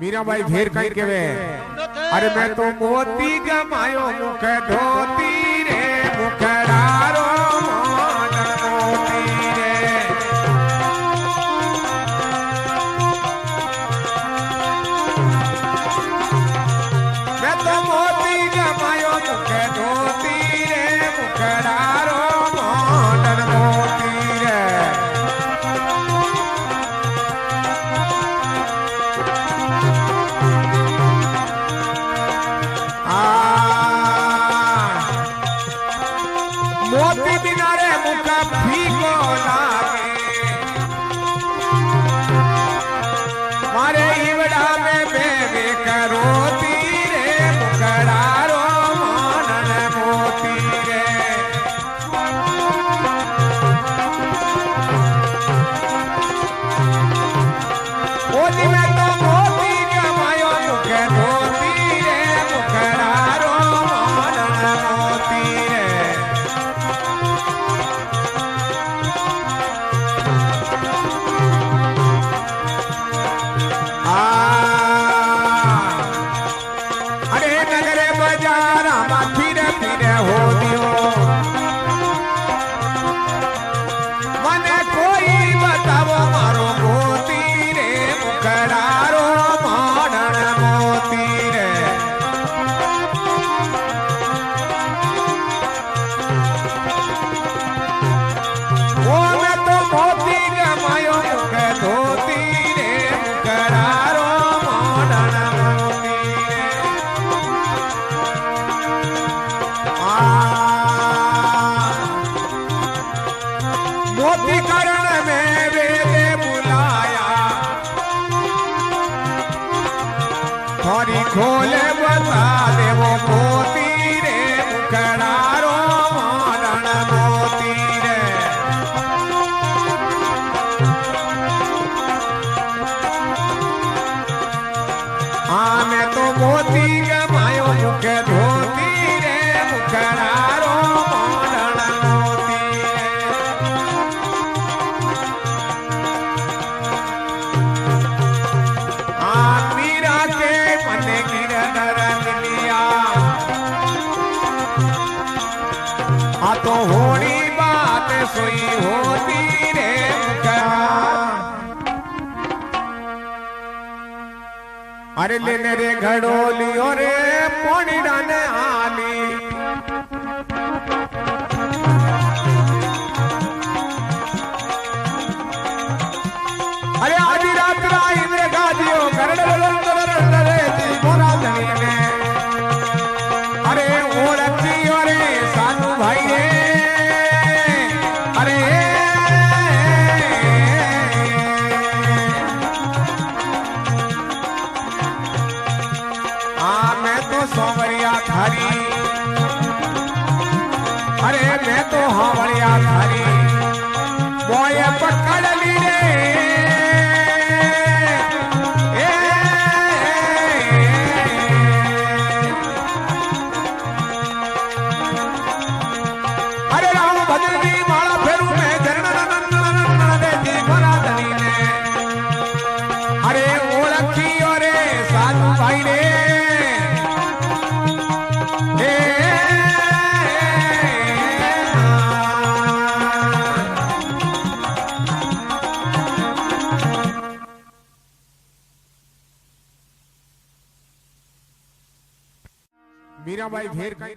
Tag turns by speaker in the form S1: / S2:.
S1: मीराबाई भेर कहीं केवे अरे मैं तो मोती गमायो मुख धोती रे मुखड़ारो मोती रे मैं तो मोती गमायो मुख धोती रे मुखड़ारो मोती रे मोती बिना रे मुख फीको लागे मारे ईवड़ा में बेबे करोती रे मुखड़ारो मानन मोती रे मोती में तो मोती कमायो मुख धोती रे मुखड़ारो मानन मोती रे अरे नगरे बाजारा में फिरे फिरे हो दियो मने कोई बतावो मारो मोती रे मुखड़ारो मानन मोती रे वो मैं तो मोती गमायो मुख धोती रे मुखड़ारो मानन मोती रे मोती करण में वेदे बुलाया थोड़ी खोले बता दे वो मोती रे मुखड़ारो मानन मोती रे हाँ मैं तो मोती गमायो मुख धोती रे मुखड़ारो मानन मोती रे हाँ मीरा के मन गिरधर मिलिया हाँ तो होनी बात सोई होती रे अरे लेने रे घड़ोलियो रे पोनी डाने आली अरे आधी रात इंद्र गादियो गरड़ रे जी मोरा जमीने अरे ओ रखियो रे सानू भाई रे अरे मैं तो सोवरिया थारी अरे मैं तो हावड़िया थारी बोए पकड़ ली रे अरे राम भजन की माला फेरू में जरण देती भरा धनी ने अरे ओळखी रे साधु भाई रे मीराबाई भेर कहीं